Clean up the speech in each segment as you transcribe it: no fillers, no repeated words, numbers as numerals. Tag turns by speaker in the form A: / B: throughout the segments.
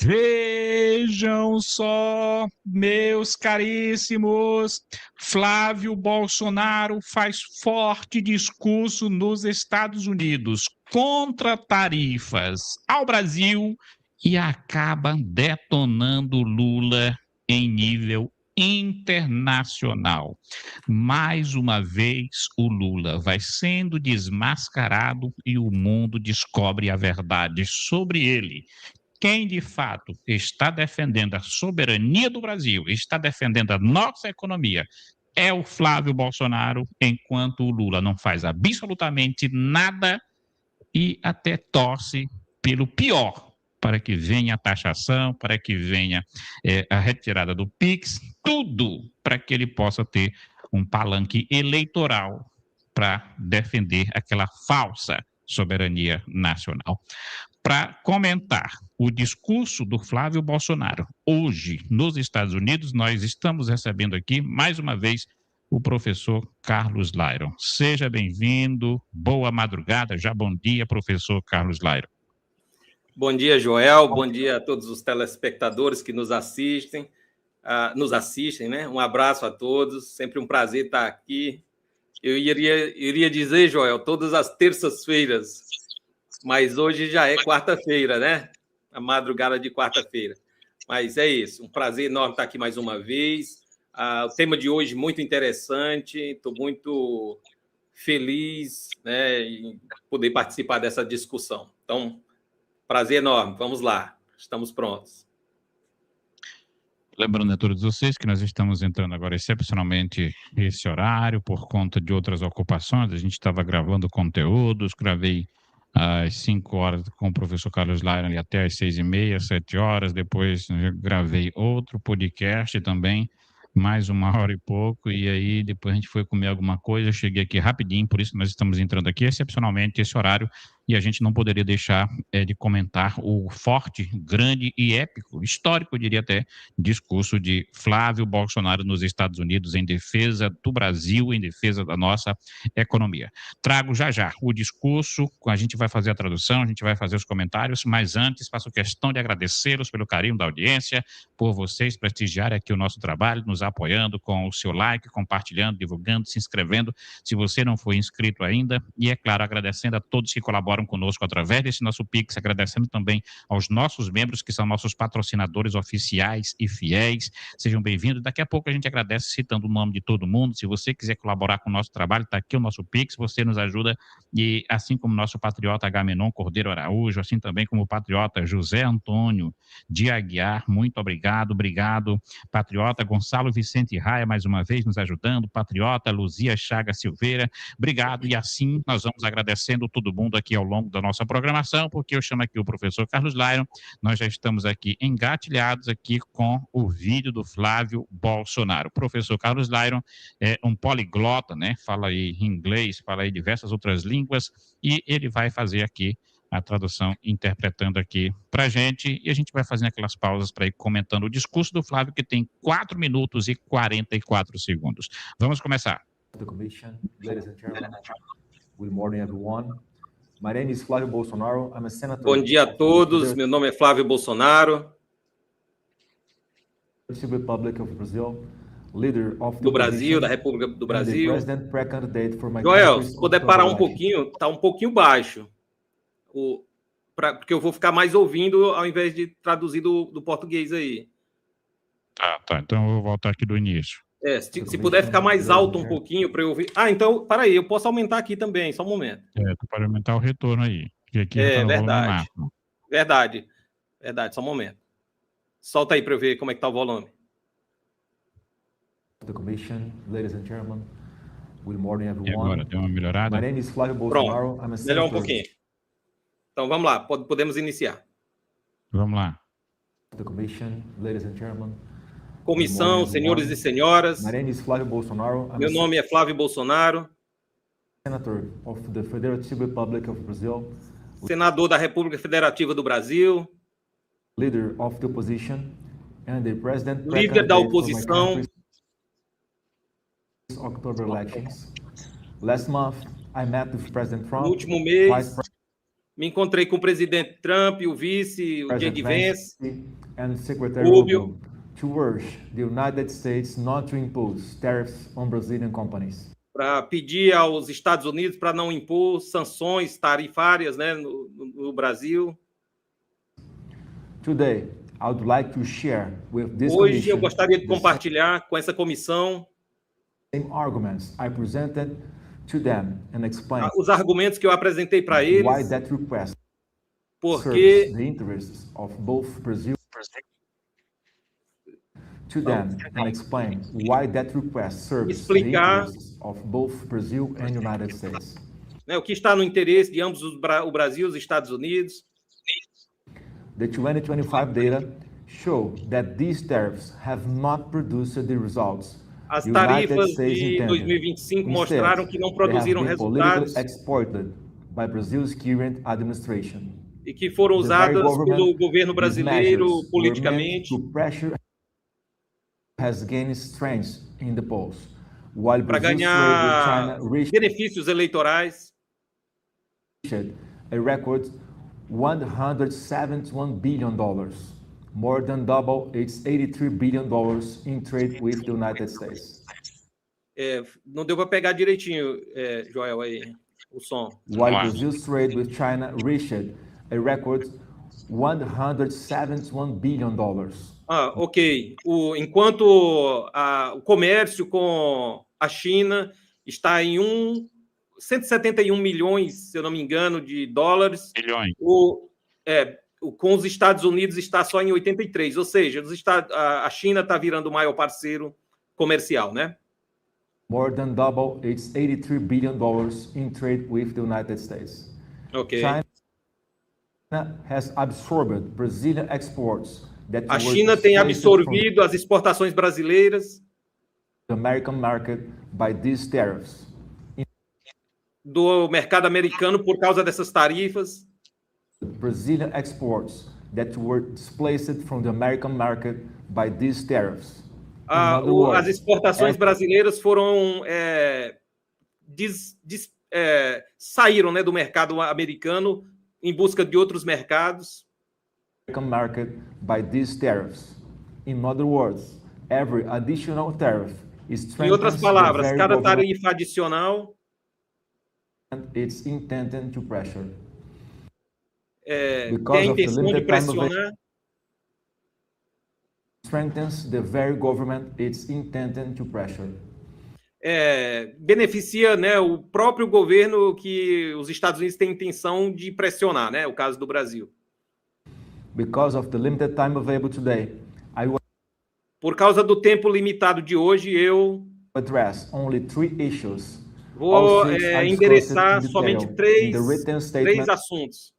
A: Vejam só, meus caríssimos, Flávio Bolsonaro faz forte discurso nos Estados Unidos contra tarifas ao Brasil e acaba detonando Lula em nível internacional. Mais uma vez, o Lula vai sendo desmascarado e o mundo descobre a verdade sobre ele. Quem de fato está defendendo a soberania do Brasil, está defendendo a nossa economia, é o Flávio Bolsonaro, enquanto o Lula não faz absolutamente nada e até torce pelo pior, para que venha a taxação, para que venha a retirada do PIX, tudo para que ele possa ter um palanque eleitoral para defender aquela falsa soberania nacional. Para comentar o discurso do Flávio Bolsonaro hoje nos Estados Unidos, nós estamos recebendo aqui, mais uma vez, o professor Carlos Lyron. Seja bem-vindo, boa madrugada, já bom dia, professor Carlos Lyron.
B: Bom dia, Joel, bom dia a todos os telespectadores que nos assistem, né? Um abraço a todos, sempre um prazer estar aqui. Eu iria dizer, Joel, todas as terças-feiras, mas hoje já é quarta-feira, né? A madrugada de quarta-feira. Mas é isso, um prazer enorme estar aqui mais uma vez. O tema de hoje muito interessante, estou muito feliz, né, em poder participar dessa discussão. Então, prazer enorme, vamos lá, estamos prontos.
A: Lembrando a todos vocês que nós estamos entrando agora excepcionalmente esse horário por conta de outras ocupações. A gente estava gravando conteúdos, gravei às 5 horas com o professor Carlos Lyron até às 6h30, 7 horas. Depois gravei outro podcast também, mais 1 hora e pouco, e aí depois a gente foi comer alguma coisa. Eu cheguei aqui rapidinho, por isso nós estamos entrando aqui excepcionalmente esse horário, e a gente não poderia deixar de comentar o forte, grande e épico, histórico, eu diria até, discurso de Flávio Bolsonaro nos Estados Unidos em defesa do Brasil, em defesa da nossa economia. Trago já o discurso, a gente vai fazer a tradução, a gente vai fazer os comentários, mas antes faço questão de agradecê-los pelo carinho da audiência, por vocês prestigiarem aqui o nosso trabalho, nos apoiando com o seu like, compartilhando, divulgando, se inscrevendo, se você não foi inscrito ainda, e é claro, agradecendo a todos que colaboram conosco através desse nosso Pix, agradecendo também aos nossos membros, que são nossos patrocinadores oficiais e fiéis. Sejam bem-vindos. Daqui a pouco a gente agradece citando o nome de todo mundo. Se você quiser colaborar com o nosso trabalho, está aqui o nosso Pix, você nos ajuda, e assim como o nosso patriota Agamenon Cordeiro Araújo, assim também como o patriota José Antônio de Aguiar, muito obrigado, patriota Gonçalo Vicente Raia, mais uma vez nos ajudando, patriota Luzia Chaga Silveira, obrigado, e assim nós vamos agradecendo todo mundo aqui ao longo da nossa programação, porque eu chamo aqui o professor Carlos Lyron. Nós já estamos aqui engatilhados aqui com o vídeo do Flávio Bolsonaro. O professor Carlos Lyron é um poliglota, né? Fala aí inglês, fala aí diversas outras línguas, e ele vai fazer aqui a tradução, interpretando aqui para a gente, e a gente vai fazendo aquelas pausas para ir comentando o discurso do Flávio, que tem 4 minutos e 44 segundos. Vamos começar.
C: The commission, ladies and gentlemen, good morning, everyone. My name is Flávio Bolsonaro. I'm a senator.
B: Bom dia a todos. Meu nome é Flávio Bolsonaro.
C: Republic of Brazil, leader of
B: do Brasil, da República do Brasil.
C: For
B: Joel, se puder parar um pouquinho, tá um pouquinho baixo. Porque eu vou ficar mais ouvindo ao invés de traduzir do português aí.
A: Tá. Então eu vou voltar aqui do início.
B: Se puder ficar mais alto um pouquinho para eu ouvir. Então, peraí, eu posso aumentar aqui também, só um momento.
A: Tu pode aumentar o retorno aí. Aqui
B: verdade. Verdade, só um momento. Solta aí para eu ver como é que tá o volume.
C: The commission, ladies and gentlemen, good morning, everyone.
A: E agora, deu uma melhorada?
C: My name is Flávio Bolsonaro.
B: Pronto, melhor um pouquinho. Então, vamos lá, podemos iniciar.
A: Vamos lá.
C: The commission, ladies and gentlemen.
B: Comissão, senhores e senhoras.
C: My name is Flávio Bolsonaro.
B: Meu nome é Flávio Bolsonaro.
C: Senator of the Federative Republic of Brazil.
B: Senador da República Federativa do Brasil.
C: Leader of the opposition and the president.
B: Líder da oposição.
C: October elections. Last month, I met with President Trump.
B: No último mês, Me encontrei com o presidente Trump, o vice, o J.D. Vance,
C: and Secretary
B: Rubio,
C: to urge the United States not to impose tariffs on Brazilian companies.
B: Para pedir aos Estados Unidos para não impor sanções tarifárias, né, no Brasil.
C: Today, I would like to share with this
B: Hoje eu
C: commission
B: gostaria de compartilhar com essa comissão
C: same arguments I presented to them and explain
B: os argumentos que eu apresentei para eles,
C: why that request
B: porque
C: serves the interests of both Brazil to them and explain why that request serves the interests of both Brazil and United States.
B: Né, o que está no interesse de ambos o Brasil e os Estados Unidos.
C: The 2025 data show that these tariffs have not produced the results.
B: As tarifas de 2025 mostraram que não produziram resultados
C: exported by Brazil's current administration.
B: E que foram usadas pelo governo brasileiro politicamente para ganhar benefícios eleitorais.
C: A record $171 billion, more than double its $83 billion in trade with the United States.
B: Não deu para pegar direitinho, Joel, aí, o som.
C: While Brazil's trade with China reached a record $171 billion.
B: Ok. Enquanto o comércio com a China está em 171 milhões, se eu não me engano, de dólares.
A: Bilhões.
B: Com os Estados Unidos está só em 83, ou seja, a China está virando o maior parceiro comercial, né?
C: More than double its $83 billion in trade with the United States.
B: Okay.
C: China has absorbed Brazilian exports that
B: a China tem absorvido as exportações brasileiras
C: the American market by these tariffs.
B: Do mercado americano por causa dessas tarifas.
C: Brazilian exports that were displaced from the American market by these tariffs.
B: As exportações brasileiras foram saíram, né, do mercado americano em busca de outros mercados.
C: American market by these tariffs. In other words, every additional tariff is
B: em outras palavras, cada tarifa adicional
C: it's intended to pressure.
B: Tem a intenção de pressionar.
C: Strengthens the very government it's intended to pressure.
B: Beneficia, né, o próprio governo que os Estados Unidos têm intenção de pressionar, né, o caso do Brasil.
C: Because of the limited time available today,
B: por causa do tempo limitado de hoje, eu
C: address only 3 issues.
B: Vou endereçar somente três assuntos.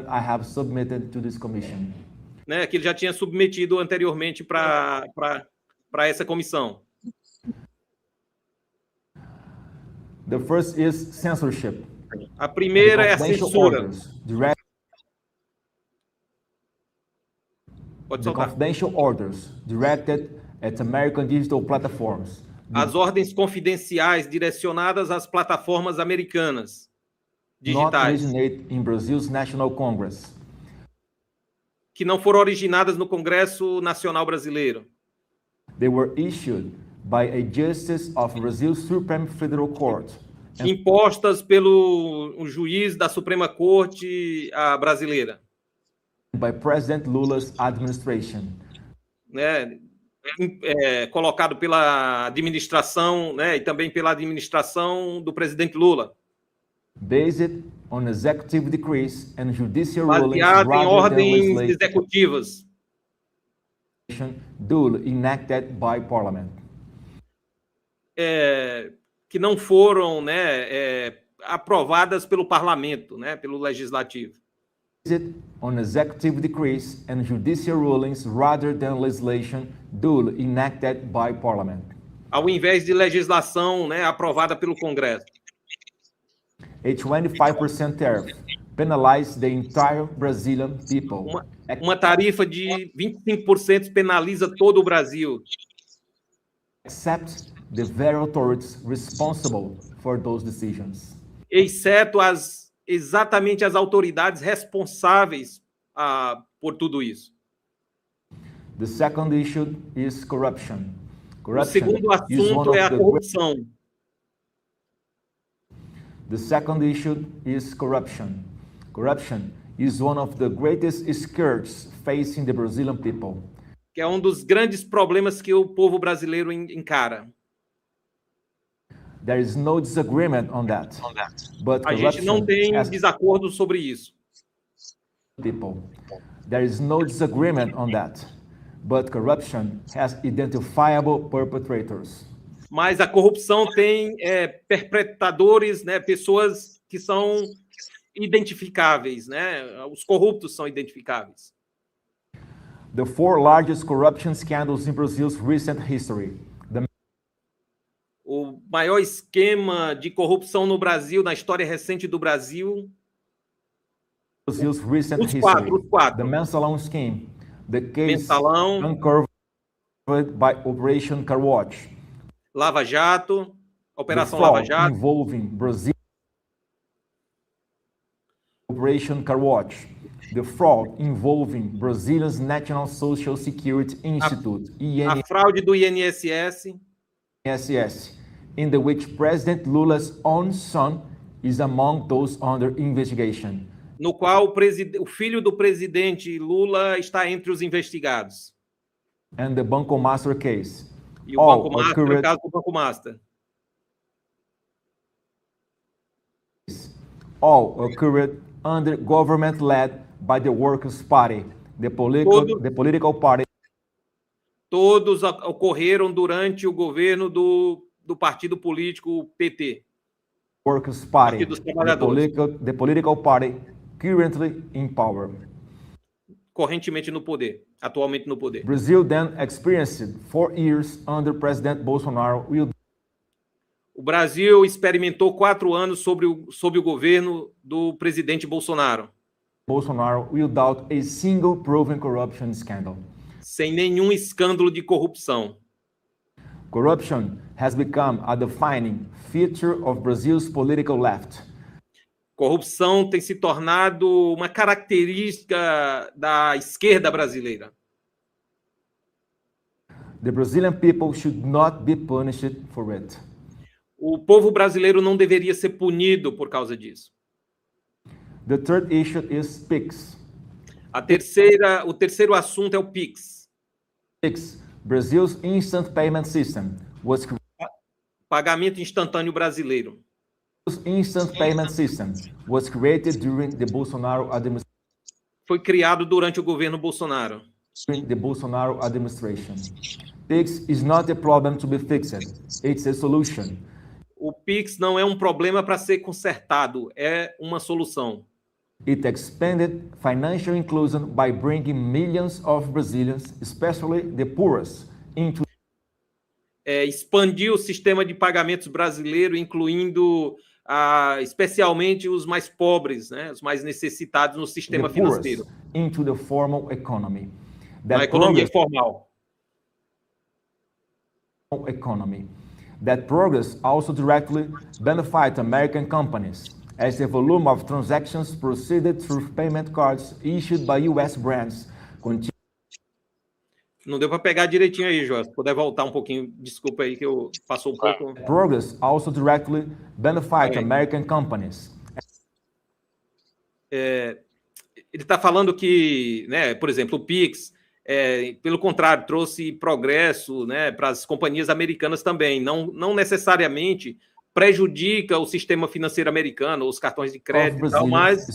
C: I have submitted to this commission.
B: Né, que ele já tinha submetido anteriormente para essa comissão.
C: The first is censorship.
B: A primeira é a censura. Pode soltar.
C: Confidential orders directed at American digital platforms.
B: As ordens confidenciais direcionadas às plataformas americanas digitais.
C: Not originate in Brazil's National Congress.
B: Que não foram originadas no Congresso Nacional Brasileiro.
C: They were issued by a justice of Brazil's Supreme Federal Court.
B: Impostas pelo juiz da Suprema Corte brasileira.
C: By President Lula's administration.
B: Né, colocado pela administração, né, e também pela administração do presidente Lula.
C: Based on executive decrees and judicial rulings
B: baseado em ordens executivas.
C: Duly enacted by Parliament.
B: Que não foram, né, aprovadas pelo parlamento, né, pelo legislativo.
C: Based on executive decrees and judicial rulings rather than legislation duly enacted by Parliament.
B: Ao invés de legislação, né, aprovada pelo Congresso.
C: A 25% tariff penalizes the entire Brazilian people.
B: Uma tarifa de 25% penaliza todo o Brasil.
C: Except the very authorities responsible for those decisions.
B: Exceto as exatamente as autoridades responsáveis por tudo isso?
C: The second issue is corruption.
B: O segundo assunto é a corrupção.
C: The second issue is corruption. Corruption is one of the greatest scourges facing the Brazilian people.
B: Que é um dos grandes problemas que o povo brasileiro encara.
C: There is no disagreement on that. But
B: a gente não tem desacordo sobre isso.
C: People. There is no disagreement on that. But corruption has identifiable perpetrators.
B: Mas a corrupção tem perpetradores, né, pessoas que são identificáveis, né? Os corruptos são identificáveis.
C: The four largest corruption scandals in Brazil's recent history.
B: O maior esquema de corrupção no Brasil, na história recente do Brasil.
C: Brazil's recent
B: os quatro.
C: The Mensalão scheme. The case
B: Mensalão,
C: uncovered by Operation Car Watch.
B: Lava Jato, Operação Lava Jato.
C: Involving Brazil. Operation Car Watch. The fraud involving Brazilian's National Social Security Institute.
B: A fraude do INSS.
C: In the which President Lula's own son is among those under investigation.
B: No qual o filho do presidente Lula está entre os investigados.
C: And the Banco Master case.
B: E o Banco Master, o caso do Banco Master.
C: All occurred under government led by the Workers' Party, the political party.
B: Todos ocorreram durante o governo do partido político PT.
C: Workers' Party,
B: Partido dos Trabalhadores.
C: the political party currently in power.
B: Correntemente no poder, atualmente no poder.
C: Brazil then experienced 4 years under President Bolsonaro.
B: O Brasil experimentou 4 anos sob o governo do presidente Bolsonaro.
C: Bolsonaro without a single proven corruption scandal.
B: Sem nenhum escândalo de corrupção.
C: Corruption has become a defining feature of Brazil's political left.
B: Corrupção tem se tornado uma característica da esquerda brasileira.
C: The Brazilian people should not be punished for it.
B: O povo brasileiro não deveria ser punido por causa disso.
C: The third issue is PIX.
B: O terceiro assunto é o PIX.
C: PIX, Brazil's instant payment system, was
B: pagamento instantâneo brasileiro.
C: Instant payment system was created during the Bolsonaro administration.
B: Foi criado durante o governo Bolsonaro.
C: During the Bolsonaro administration. PIX is not a problem to be fixed. It's a solution.
B: O PIX não é um problema para ser consertado, é uma solução.
C: It expanded financial inclusion by bringing millions of Brazilians, especially the poorest, into
B: expandiu o sistema de pagamentos brasileiro, incluindo especialmente os mais pobres, né, os mais necessitados no sistema financeiro.
C: Into the formal economy.
B: Na economia formal.
C: That progress also directly benefit American companies, as the volume of transactions proceeded through payment cards issued by U.S. brands.
B: Não deu para pegar direitinho aí, João. Se puder voltar um pouquinho, desculpa aí que eu passou um pouco.
C: Progress also directly benefit American companies.
B: Ele está falando que, né, por exemplo, o PIX, pelo contrário, trouxe progresso, né, para as companhias americanas também. Não necessariamente prejudica o sistema financeiro americano, os cartões de crédito e tal, mas...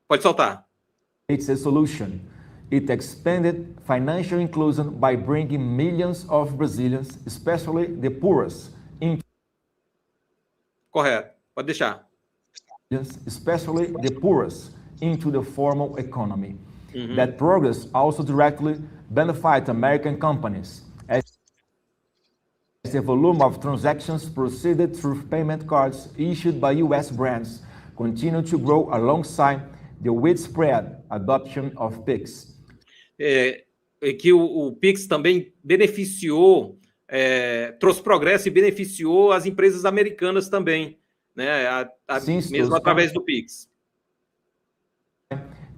B: Pode soltar.
C: It's a solution. It expanded financial inclusion by bringing millions of Brazilians, especially the poorest, into...
B: Correto. Pode deixar.
C: Especially the poorest, into the formal economy. That progress also directly benefit American companies, as the volume of transactions proceeded through payment cards issued by U.S. brands continue to grow alongside the widespread adoption of PIX.
B: Que o PIX também beneficiou, trouxe progresso e beneficiou as empresas americanas também, né, mesmo através do Pix.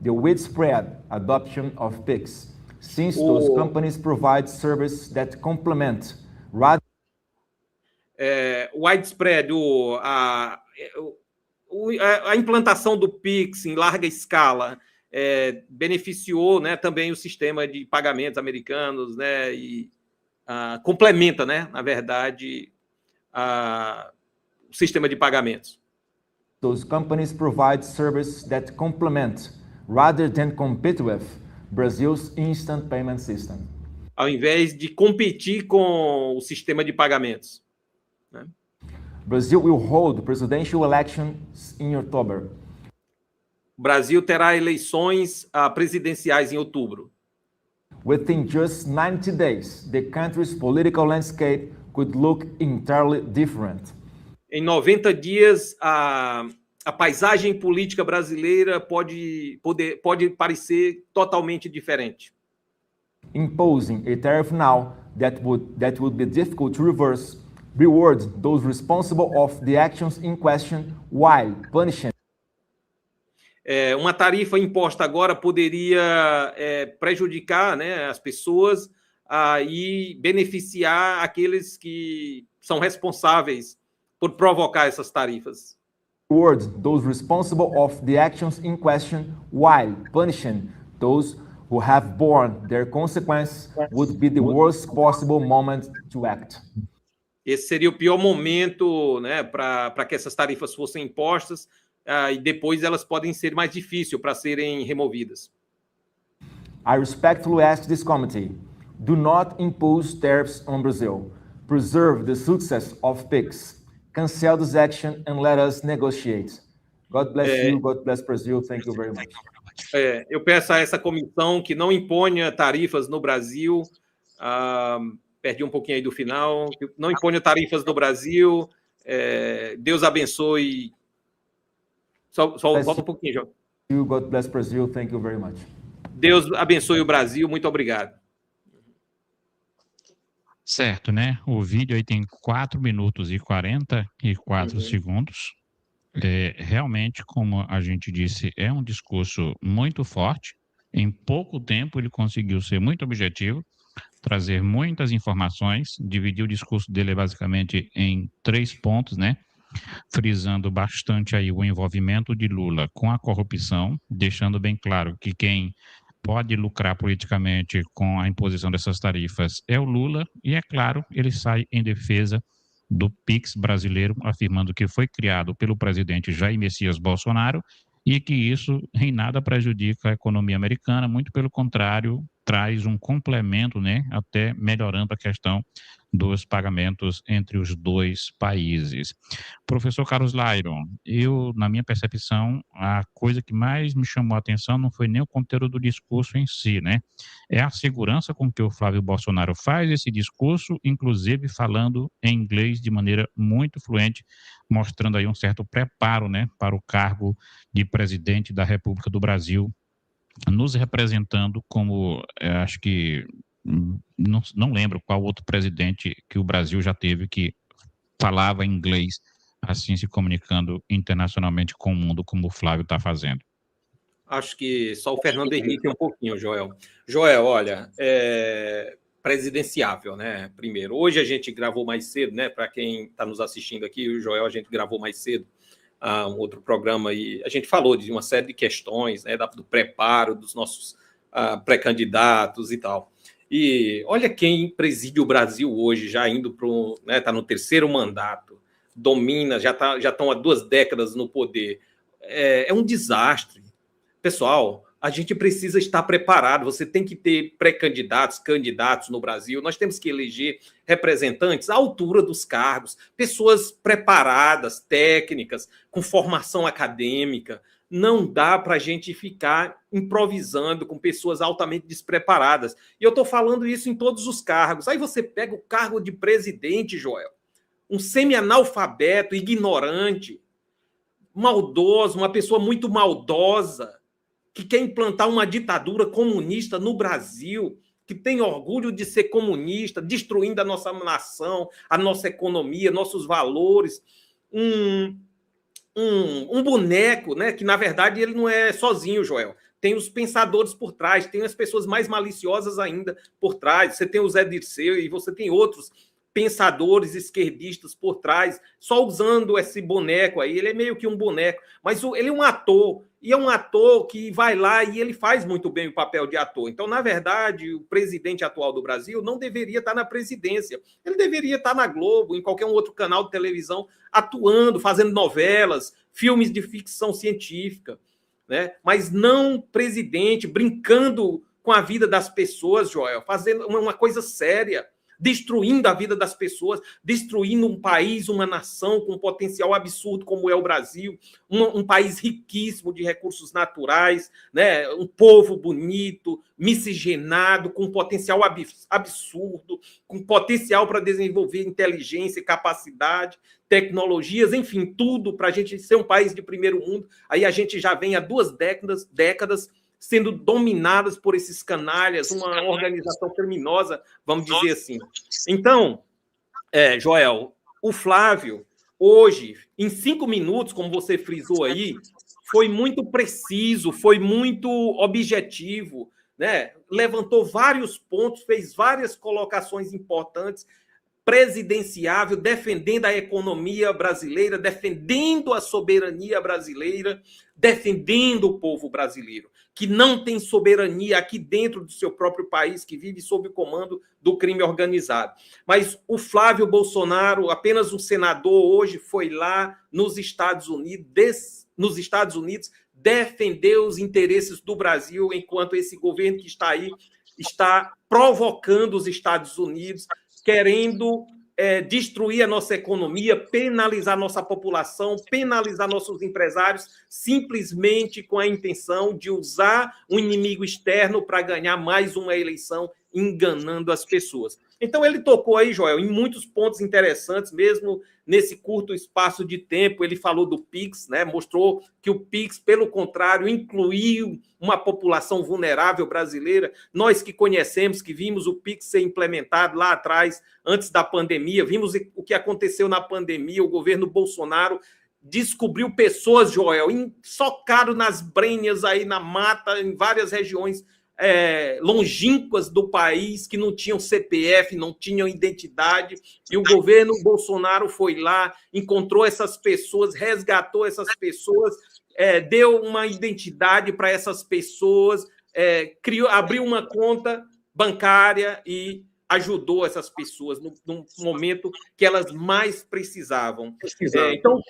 C: The widespread adoption of Pix, since those companies provide services that complement rather
B: widespread, a implantação do Pix em larga escala beneficiou, né, também o sistema de pagamentos americanos, né, e complementa, né, na verdade, o sistema de pagamentos.
C: Those companies provide services that complement rather than compete with Brazil's instant payment system.
B: Ao invés de competir com o sistema de pagamentos, né?
C: Brazil will hold presidential elections in October.
B: O Brasil terá eleições presidenciais em outubro.
C: Within just 90 days, the country's political landscape could look entirely different.
B: Em 90 dias, a paisagem política brasileira pode parecer totalmente diferente.
C: Imposing a tariff now that would be difficult to reverse rewards those responsible of the actions in question while punishing.
B: Uma tarifa imposta agora poderia prejudicar, né, as pessoas e beneficiar aqueles que são responsáveis por provocar essas tarifas.
C: Rewards those responsible of the actions in question while punishing those who have borne their consequences would be the worst possible moment to act.
B: Esse seria o pior momento, né, para que essas tarifas fossem impostas, e depois elas podem ser mais difíceis para serem removidas.
C: I respectfully ask this committee, do not impose tariffs on Brazil. Preserve the success of PIX. Cancel this action and let us negotiate. God bless you, God bless Brazil. Thank you very much.
B: Eu peço a essa comissão que não imponha tarifas no Brasil. Perdi um pouquinho aí do final. Não imponha tarifas no Brasil. Deus abençoe. Só volta um pouquinho, João.
C: God bless Brazil. Thank you very much.
B: Deus abençoe o Brasil. Muito obrigado.
A: Certo, né? O vídeo aí tem 4 minutos e 44 segundos. Realmente, como a gente disse, é um discurso muito forte. Em pouco tempo ele conseguiu ser muito objetivo, trazer muitas informações, dividir o discurso dele basicamente em 3 pontos, né? Frisando bastante aí o envolvimento de Lula com a corrupção, deixando bem claro que quem pode lucrar politicamente com a imposição dessas tarifas é o Lula, e é claro, ele sai em defesa do Pix brasileiro, afirmando que foi criado pelo presidente Jair Messias Bolsonaro e que isso em nada prejudica a economia americana, muito pelo contrário, traz um complemento, né, até melhorando a questão dos pagamentos entre os dois países. Professor Carlos Lyron, na minha percepção, a coisa que mais me chamou a atenção não foi nem o conteúdo do discurso em si, né? É a segurança com que o Flávio Bolsonaro faz esse discurso, inclusive falando em inglês de maneira muito fluente, mostrando aí um certo preparo, né, para o cargo de presidente da República do Brasil, nos representando como, acho que, não lembro qual outro presidente que o Brasil já teve que falava inglês, assim se comunicando internacionalmente com o mundo, como o Flávio está fazendo.
B: Acho que só o Fernando Henrique um pouquinho, Joel. Joel, olha, presidenciável, né? Primeiro, hoje a gente gravou mais cedo, né? Para quem está nos assistindo aqui, o Joel, a gente gravou mais cedo um outro programa e a gente falou de uma série de questões, né? Do preparo dos nossos pré-candidatos e tal. E olha quem preside o Brasil hoje, já indo para tá no 3º mandato, domina, já estão há 2 décadas no poder. É um desastre. Pessoal, a gente precisa estar preparado, você tem que ter pré-candidatos, candidatos no Brasil, nós temos que eleger representantes à altura dos cargos, pessoas preparadas, técnicas, com formação acadêmica. Não dá para a gente ficar improvisando com pessoas altamente despreparadas. E eu estou falando isso em todos os cargos. Aí você pega o cargo de presidente, Joel, um semi-analfabeto, ignorante, maldoso, uma pessoa muito maldosa, que quer implantar uma ditadura comunista no Brasil, que tem orgulho de ser comunista, destruindo a nossa nação, a nossa economia, nossos valores. um boneco, né? Que, na verdade, ele não é sozinho, Joel. Tem os pensadores por trás, tem as pessoas mais maliciosas ainda por trás. Você tem o Zé Dirceu e você tem outros pensadores esquerdistas por trás, só usando esse boneco aí. Ele é meio que um boneco, mas ele é um ator, e é um ator que vai lá e ele faz muito bem o papel de ator. Então, na verdade, o presidente atual do Brasil não deveria estar na presidência. Ele deveria estar na Globo, em qualquer outro canal de televisão, atuando, fazendo novelas, filmes de ficção científica, né? Mas não presidente, brincando com a vida das pessoas, Joel, fazendo uma coisa séria, destruindo a vida das pessoas, destruindo um país, uma nação com um potencial absurdo como é o Brasil, um país riquíssimo de recursos naturais, né? Um povo bonito, miscigenado, com um potencial absurdo, com potencial para desenvolver inteligência, capacidade, tecnologias, enfim, tudo para a gente ser um país de primeiro mundo. Aí a gente já vem há 2 décadas sendo dominadas por esses canalhas, uma organização criminosa, vamos dizer assim. Então, Joel, o Flávio, hoje, em 5 minutos, como você frisou aí, foi muito preciso, foi muito objetivo, né? Levantou vários pontos, fez várias colocações importantes, presidenciável, defendendo a economia brasileira, defendendo a soberania brasileira, defendendo o povo brasileiro, que não tem soberania aqui dentro do seu próprio país, que vive sob o comando do crime organizado. Mas o Flávio Bolsonaro, apenas um senador, hoje foi lá nos Estados Unidos, defender os interesses do Brasil, enquanto esse governo que está aí está provocando os Estados Unidos, querendo destruir a nossa economia, penalizar nossa população, penalizar nossos empresários, simplesmente com a intenção de usar um inimigo externo para ganhar mais uma eleição, enganando as pessoas. Então, ele tocou aí, Joel, em muitos pontos interessantes, mesmo nesse curto espaço de tempo. Ele falou do Pix, né? Mostrou que o Pix, pelo contrário, incluiu uma população vulnerável brasileira. Nós que conhecemos, que vimos o Pix ser implementado lá atrás, antes da pandemia, vimos o que aconteceu na pandemia. O governo Bolsonaro descobriu pessoas, Joel, socaram nas brenhas aí na mata, em várias regiões longínquas do país, que não tinham CPF, não tinham identidade, e o governo Bolsonaro foi lá, encontrou essas pessoas, resgatou essas pessoas, deu uma identidade para essas pessoas, abriu uma conta bancária e ajudou essas pessoas num momento que elas mais precisavam. Então,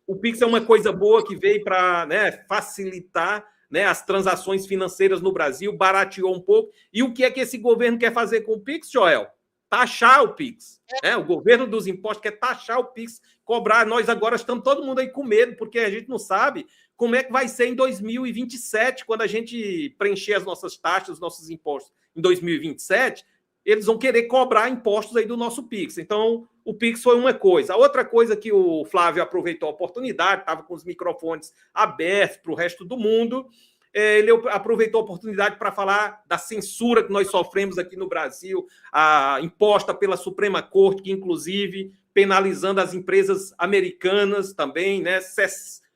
B: o Pix é uma coisa boa que veio para, né, facilitar, né, as transações financeiras no Brasil, barateou um pouco. E o que é que esse governo quer fazer com o Pix, Joel? Taxar o Pix. O governo dos impostos quer taxar o Pix, cobrar. Nós agora estamos todo mundo aí com medo, porque a gente não sabe como é que vai ser em 2027, quando a gente preencher as nossas taxas, os nossos impostos em 2027, eles vão querer cobrar impostos aí do nosso Pix. Então, o Pix foi uma coisa. A outra coisa que o Flávio aproveitou a oportunidade, estava com os microfones abertos para o resto do mundo, ele aproveitou a oportunidade para falar da censura que nós sofremos aqui no Brasil, imposta pela Suprema Corte, que, inclusive, penalizando as empresas americanas também, né,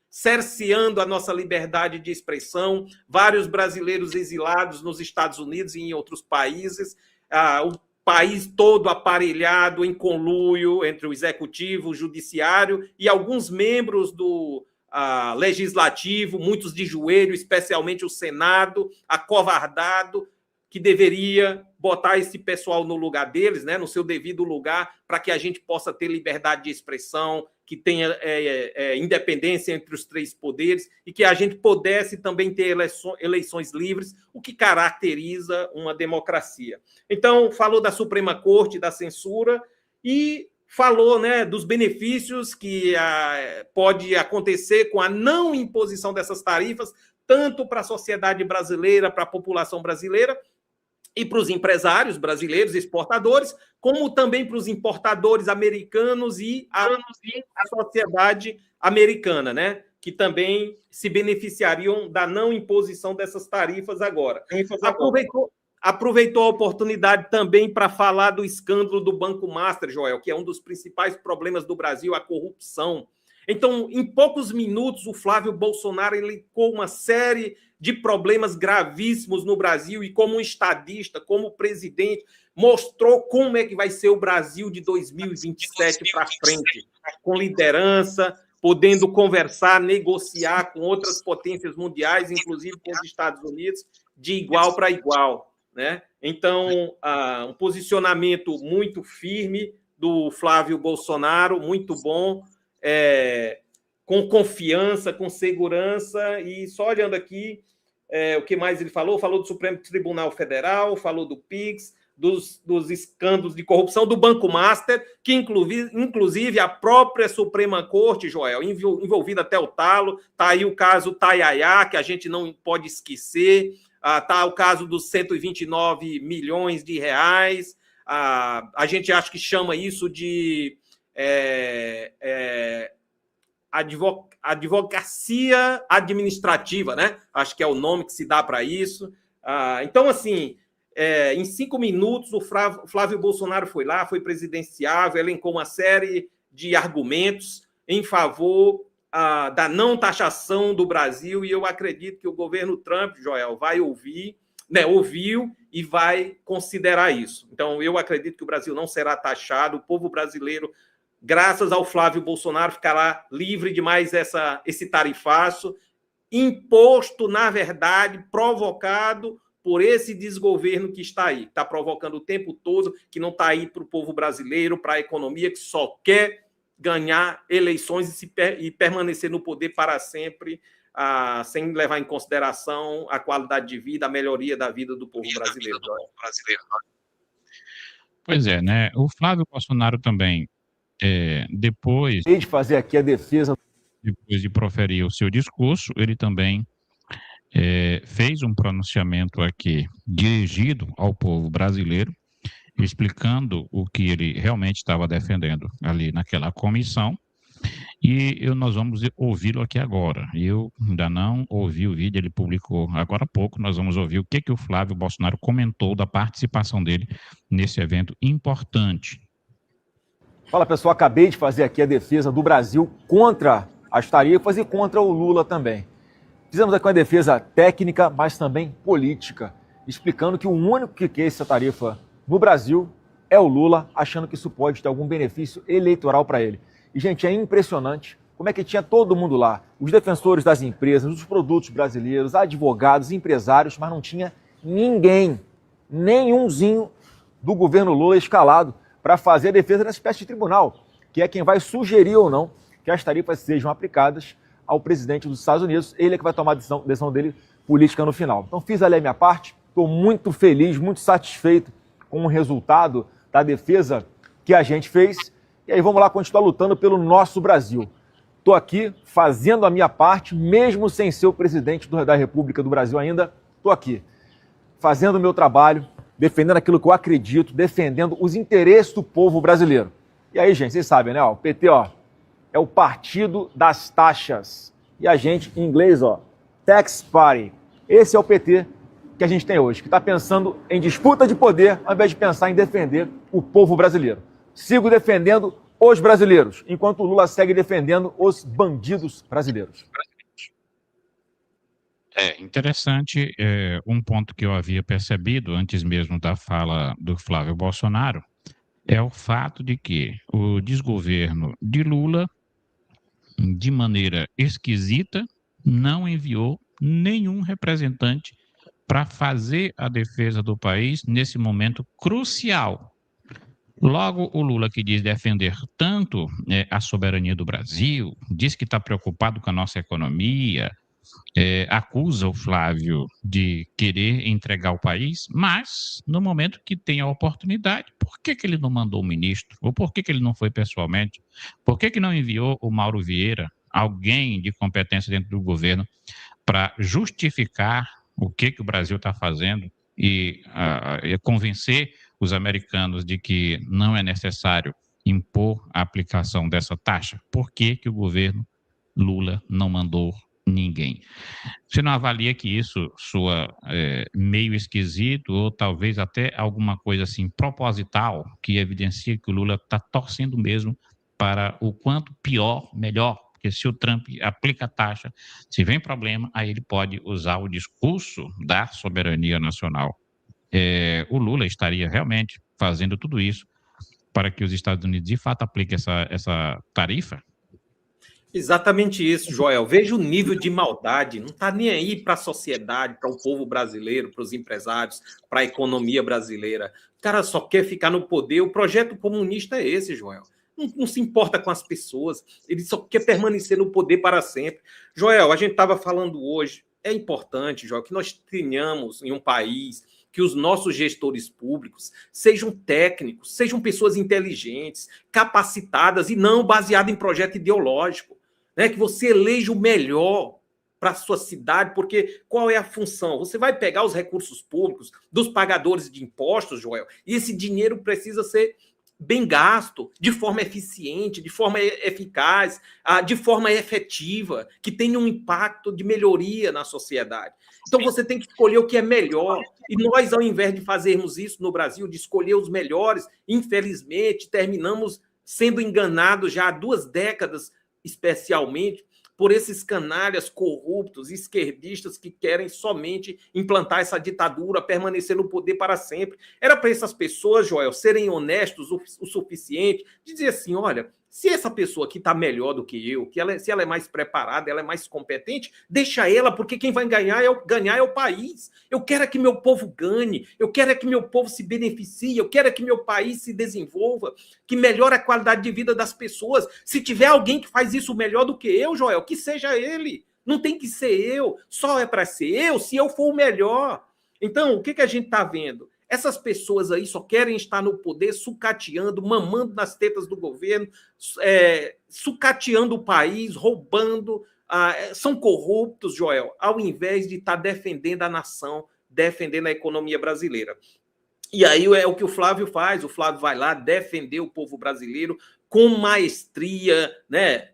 B: cerceando a nossa liberdade de expressão, vários brasileiros exilados nos Estados Unidos e em outros países, o país todo aparelhado em conluio entre o executivo, o judiciário e alguns membros do legislativo, muitos de joelho, especialmente o Senado, acovardado, que deveria botar esse pessoal no lugar deles, né, no seu devido lugar, para que a gente possa ter liberdade de expressão, que tenha independência entre os 3 poderes e que a gente pudesse também ter eleições livres, o que caracteriza uma democracia. Então, falou da Suprema Corte, da censura, e falou, né, dos benefícios que pode acontecer com a não imposição dessas tarifas, tanto para a sociedade brasileira, para a população brasileira, e para os empresários brasileiros, exportadores, como também para os importadores americanos e a sociedade americana, né? Que também se beneficiariam da não imposição dessas tarifas agora. Aproveitou a oportunidade também para falar do escândalo do Banco Master, Joel, que é um dos principais problemas do Brasil, a corrupção. Então, em poucos minutos, o Flávio Bolsonaro elencou uma série de problemas gravíssimos no Brasil e, como um estadista, como presidente, mostrou como é que vai ser o Brasil de 2027 para frente, com liderança, podendo conversar, negociar com outras potências mundiais, inclusive com os Estados Unidos, de igual para igual, né? Então, um posicionamento muito firme do Flávio Bolsonaro, muito bom, com confiança, com segurança, e só olhando aqui, o que mais ele falou? Falou do Supremo Tribunal Federal, falou do PIX, dos escândalos de corrupção, do Banco Master, que inclusive a própria Suprema Corte, Joel, envolvida até o talo, está aí o caso Tayaya, que a gente não pode esquecer, está o caso dos 129 milhões de reais, a gente acha que chama isso de advocacia administrativa, né? Acho que é o nome que se dá para isso. Então, assim, em 5 minutos, o Flávio Bolsonaro foi lá, foi presidenciável, elencou uma série de argumentos em favor da não taxação do Brasil, e eu acredito que o governo Trump, Joel, vai ouvir, né, ouviu e vai considerar isso. Então, eu acredito que o Brasil não será taxado, o povo brasileiro, graças ao Flávio Bolsonaro, ficará livre de mais esse tarifaço, imposto, na verdade, provocado por esse desgoverno que está aí, está provocando o tempo todo, que não está aí para o povo brasileiro, para a economia, que só quer ganhar eleições e permanecer no poder para sempre, sem levar em consideração a qualidade de vida, a melhoria da vida do povo brasileiro.
A: Pois é, né? O Flávio Bolsonaro também, depois
C: de fazer aqui a defesa,
A: depois de proferir o seu discurso, ele também fez um pronunciamento aqui dirigido ao povo brasileiro, explicando o que ele realmente estava defendendo ali naquela comissão, e nós vamos ouvi-lo aqui agora. Eu ainda não ouvi o vídeo, ele publicou agora há pouco, nós vamos ouvir o que o Flávio Bolsonaro comentou da participação dele nesse evento importante.
C: Fala, pessoal, acabei de fazer aqui a defesa do Brasil contra as tarifas e contra o Lula também. Fizemos aqui uma defesa técnica, mas também política, explicando que o único que quer essa tarifa no Brasil é o Lula, achando que isso pode ter algum benefício eleitoral para ele. E, gente, é impressionante como é que tinha todo mundo lá, os defensores das empresas, os produtos brasileiros, advogados, empresários, mas não tinha ninguém, nenhumzinho do governo Lula escalado para fazer a defesa nessa espécie de tribunal, que é quem vai sugerir ou não que as tarifas sejam aplicadas ao presidente dos Estados Unidos. Ele é que vai tomar a decisão dele política no final. Então, fiz ali a minha parte, estou muito feliz, muito satisfeito com o resultado da defesa que a gente fez. E aí vamos lá continuar lutando pelo nosso Brasil. Estou aqui fazendo a minha parte, mesmo sem ser o presidente da República do Brasil ainda, estou aqui fazendo o meu trabalho, defendendo aquilo que eu acredito, defendendo os interesses do povo brasileiro. E aí, gente, vocês sabem, né? O PT, é o partido das taxas. E a gente, em inglês, Tax Party. Esse é o PT que a gente tem hoje, que está pensando em disputa de poder, ao invés de pensar em defender o povo brasileiro. Sigo defendendo os brasileiros, enquanto o Lula segue defendendo os bandidos brasileiros.
A: Interessante, um ponto que eu havia percebido antes mesmo da fala do Flávio Bolsonaro é o fato de que o desgoverno de Lula, de maneira esquisita, não enviou nenhum representante para fazer a defesa do país nesse momento crucial. Logo, o Lula, que diz defender tanto a soberania do Brasil, diz que está preocupado com a nossa economia, acusa o Flávio de querer entregar o país, mas no momento que tem a oportunidade, por que ele não mandou o ministro? Ou por que ele não foi pessoalmente? Por que não enviou o Mauro Vieira, alguém de competência dentro do governo, para justificar o que o Brasil está fazendo e convencer os americanos de que não é necessário impor a aplicação dessa taxa? Por que o governo Lula não mandou ninguém? Você não avalia que isso soa meio esquisito, ou talvez até alguma coisa assim proposital, que evidencia que o Lula está torcendo mesmo para o quanto pior, melhor porque se o Trump aplica a taxa, se vem problema, aí ele pode usar o discurso da soberania nacional. O Lula estaria realmente fazendo tudo isso para que os Estados Unidos, de fato, apliquem essa tarifa?
B: Exatamente isso, Joel. Veja o nível de maldade. Não está nem aí para a sociedade, para o povo brasileiro, para os empresários, para a economia brasileira. O cara só quer ficar no poder. O projeto comunista é esse, Joel. Não se importa com as pessoas. Ele só quer permanecer no poder para sempre. Joel, a gente estava falando hoje, é importante, Joel, que nós tenhamos em um país que os nossos gestores públicos sejam técnicos, sejam pessoas inteligentes, capacitadas e não baseadas em projeto ideológico. Né? Que você eleja o melhor para a sua cidade, porque qual é a função? Você vai pegar os recursos públicos dos pagadores de impostos, Joel, e esse dinheiro precisa ser bem gasto, de forma eficiente, de forma eficaz, de forma efetiva, que tenha um impacto de melhoria na sociedade. Então você tem que escolher o que é melhor. E nós, ao invés de fazermos isso no Brasil, de escolher os melhores, infelizmente, terminamos sendo enganados já há 2 décadas, especialmente, por esses canalhas corruptos, esquerdistas que querem somente implantar essa ditadura, permanecer no poder para sempre. Era para essas pessoas, Joel, serem honestos o suficiente, de dizer assim, olha, se essa pessoa aqui está melhor do que eu, se ela é mais preparada, ela é mais competente, deixa ela, porque quem vai ganhar é o país. Eu quero é que meu povo ganhe, eu quero é que meu povo se beneficie, eu quero é que meu país se desenvolva, que melhore a qualidade de vida das pessoas. Se tiver alguém que faz isso melhor do que eu, Joel, que seja ele. Não tem que ser eu, só é para ser eu se eu for o melhor. Então, o que a gente está vendo? Essas pessoas aí só querem estar no poder sucateando, mamando nas tetas do governo, sucateando o país, roubando, são corruptos, Joel, ao invés de estar defendendo a nação, defendendo a economia brasileira. E aí é o que o Flávio faz, o Flávio vai lá defender o povo brasileiro com maestria, né?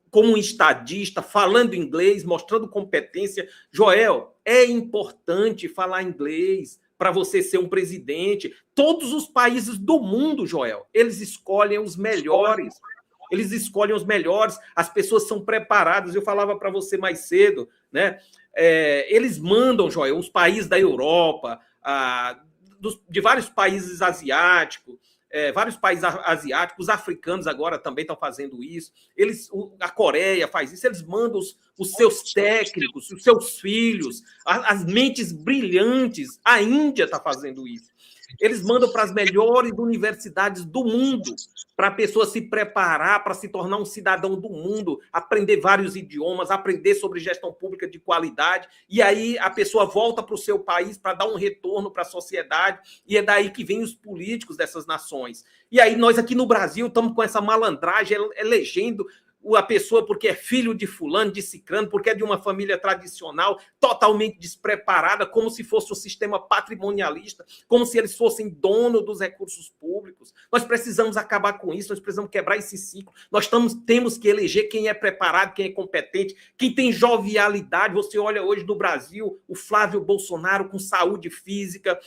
B: Como um estadista, falando inglês, mostrando competência. Joel, é importante falar inglês para você ser um presidente. Todos os países do mundo, Joel, eles escolhem os melhores. Eles escolhem os melhores, as pessoas são preparadas. Eu falava para você mais cedo, né? Eles mandam, Joel, os países da Europa, de vários países asiáticos, os africanos agora também estão fazendo isso, a Coreia faz isso, eles mandam os seus técnicos, os seus filhos, as mentes brilhantes, a Índia está fazendo isso. Eles mandam para as melhores universidades do mundo, para a pessoa se preparar, para se tornar um cidadão do mundo, aprender vários idiomas, aprender sobre gestão pública de qualidade, e aí a pessoa volta para o seu país para dar um retorno para a sociedade, e é daí que vem os políticos dessas nações. E aí nós aqui no Brasil estamos com essa malandragem, elegendo a pessoa porque é filho de fulano, de cicrano, porque é de uma família tradicional, totalmente despreparada, como se fosse um sistema patrimonialista, como se eles fossem dono dos recursos públicos. Nós precisamos acabar com isso, nós precisamos quebrar esse ciclo. Nós temos que eleger quem é preparado, quem é competente, quem tem jovialidade. Você olha hoje no Brasil, o Flávio Bolsonaro com saúde física,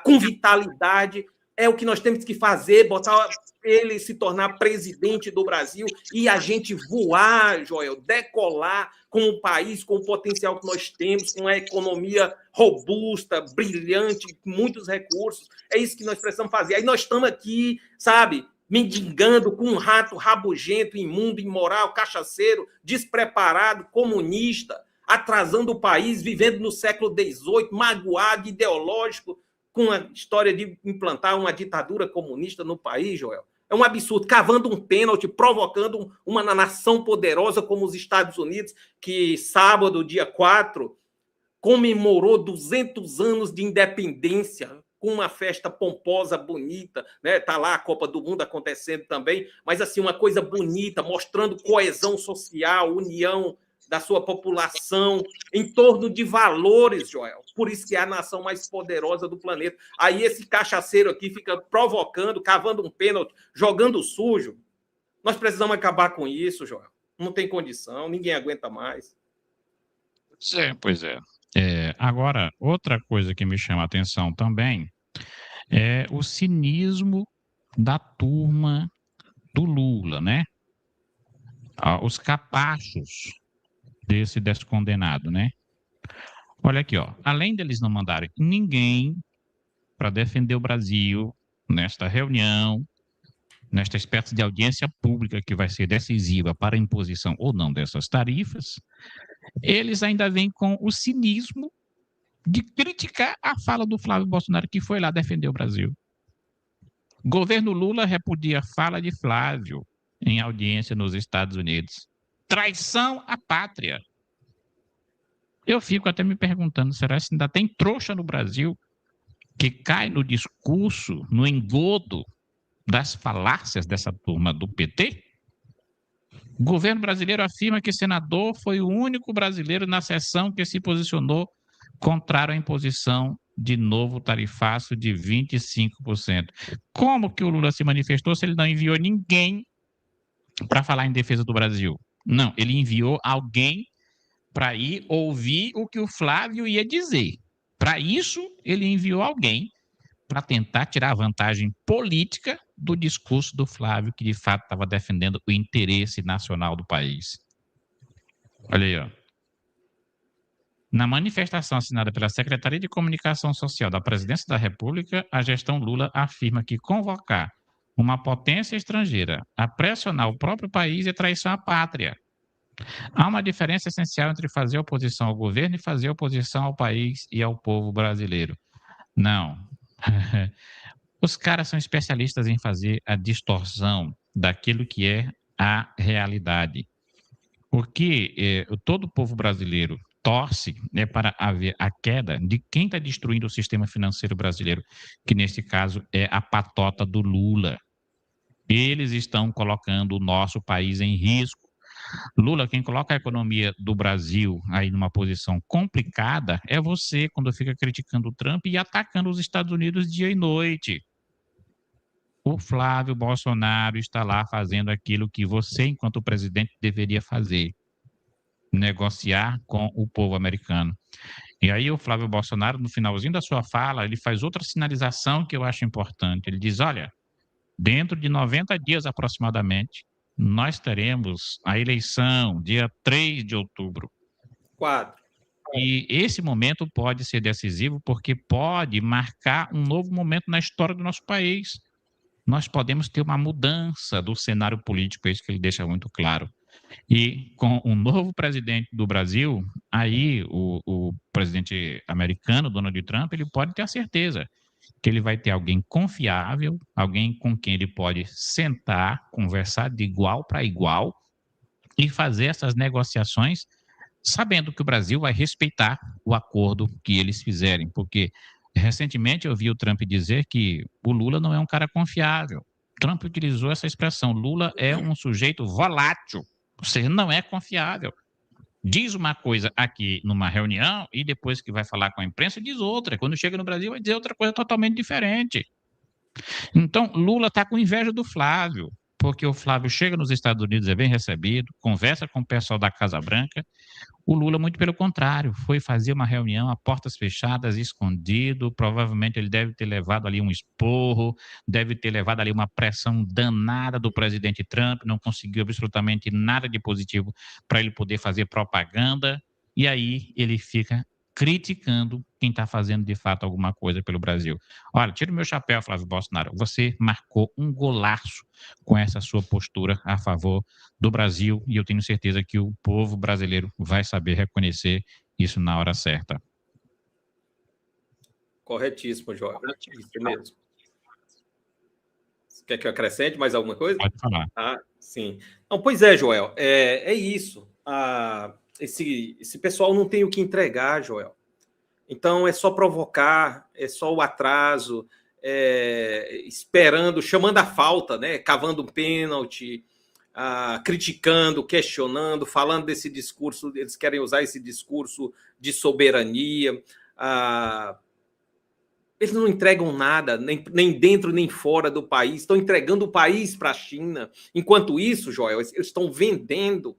B: com vitalidade. É o que nós temos que fazer, botar ele se tornar presidente do Brasil e a gente voar, Joel, decolar com um país, com o potencial que nós temos, com uma economia robusta, brilhante, com muitos recursos. É isso que nós precisamos fazer. Aí nós estamos aqui, sabe, mendigando com um rato rabugento, imundo, imoral, cachaceiro, despreparado, comunista, atrasando o país, vivendo no século XVIII, magoado, ideológico, com a história de implantar uma ditadura comunista no país, Joel. É um absurdo, cavando um pênalti, provocando uma nação poderosa como os Estados Unidos, que sábado, dia 4, comemorou 200 anos de independência, com uma festa pomposa, bonita, né? Tá lá a Copa do Mundo acontecendo também, mas assim, uma coisa bonita, mostrando coesão social, união da sua população, em torno de valores, Joel. Por isso que é a nação mais poderosa do planeta. Aí esse cachaceiro aqui fica provocando, cavando um pênalti, jogando sujo. Nós precisamos acabar com isso, Joel. Não tem condição, ninguém aguenta mais.
A: Pois é. Agora, outra coisa que me chama a atenção também é o cinismo da turma do Lula, né? Os capachos desse descondenado, né? Olha aqui, ó. Além deles não mandarem ninguém para defender o Brasil nesta reunião, nesta espécie de audiência pública que vai ser decisiva para a imposição ou não dessas tarifas, eles ainda vêm com o cinismo de criticar a fala do Flávio Bolsonaro, que foi lá defender o Brasil. O governo Lula repudia a fala de Flávio em audiência nos Estados Unidos. Traição à pátria. Eu fico até me perguntando, será que ainda tem trouxa no Brasil que cai no discurso, no engodo das falácias dessa turma do PT? O governo brasileiro afirma que senador foi o único brasileiro na sessão que se posicionou contrário à imposição de novo tarifaço de 25%. Como que o Lula se manifestou se ele não enviou ninguém para falar em defesa do Brasil? Não, ele enviou alguém para ir ouvir o que o Flávio ia dizer. Para isso, ele enviou alguém para tentar tirar a vantagem política do discurso do Flávio, que de fato estava defendendo o interesse nacional do país. Olha aí, ó. Na manifestação assinada pela Secretaria de Comunicação Social da Presidência da República, a gestão Lula afirma que convocar uma potência estrangeira a pressionar o próprio país é traição à pátria. Há uma diferença essencial entre fazer oposição ao governo e fazer oposição ao país e ao povo brasileiro. Não. Os caras são especialistas em fazer a distorção daquilo que é a realidade. Porque todo o povo brasileiro torce para haver a queda de quem está destruindo o sistema financeiro brasileiro, que nesse caso é a patota do Lula. Eles estão colocando o nosso país em risco. Lula, quem coloca a economia do Brasil aí numa posição complicada é você, quando fica criticando o Trump e atacando os Estados Unidos dia e noite. O Flávio Bolsonaro está lá fazendo aquilo que você, enquanto presidente, deveria fazer: negociar com o povo americano. E aí o Flávio Bolsonaro, no finalzinho da sua fala, ele faz outra sinalização que eu acho importante. Ele diz, olha, dentro de 90 dias aproximadamente, nós teremos a eleição, dia 3 de outubro.
B: 4.
A: E esse momento pode ser decisivo porque pode marcar um novo momento na história do nosso país. Nós podemos ter uma mudança do cenário político, é isso que ele deixa muito claro. E com um novo presidente do Brasil, aí o presidente americano, Donald Trump, ele pode ter a certeza que ele vai ter alguém confiável, alguém com quem ele pode sentar, conversar de igual para igual e fazer essas negociações, sabendo que o Brasil vai respeitar o acordo que eles fizerem, porque recentemente eu vi o Trump dizer que o Lula não é um cara confiável. Trump utilizou essa expressão, Lula é um sujeito volátil, ou seja, não é confiável. Diz uma coisa aqui numa reunião e depois que vai falar com a imprensa diz outra. Quando chega no Brasil vai dizer outra coisa totalmente diferente. Então, Lula está com inveja do Flávio, porque o Flávio chega nos Estados Unidos, é bem recebido, conversa com o pessoal da Casa Branca. O Lula, muito pelo contrário, foi fazer uma reunião a portas fechadas, escondido. Provavelmente ele deve ter levado ali um esporro, deve ter levado ali uma pressão danada do presidente Trump, não conseguiu absolutamente nada de positivo para ele poder fazer propaganda. E aí ele fica criticando quem está fazendo de fato alguma coisa pelo Brasil. Olha, tira o meu chapéu, Flávio Bolsonaro. Você marcou um golaço com essa sua postura a favor do Brasil e eu tenho certeza que o povo brasileiro vai saber reconhecer isso na hora certa.
B: Corretíssimo, Joel. Isso mesmo. Quer que eu acrescente mais alguma coisa?
A: Pode falar.
B: Ah, sim. Não, pois é, Joel. É isso. Esse pessoal não tem o que entregar, Joel. Então, é só provocar, é só o atraso, esperando, chamando a falta, né? Cavando um pênalti, criticando, questionando, falando desse discurso, eles querem usar esse discurso de soberania. Eles não entregam nada, nem dentro nem fora do país, estão entregando o país para a China. Enquanto isso, Joel, eles estão vendendo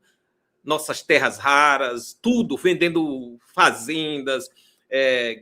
B: nossas terras raras, tudo, vendendo fazendas,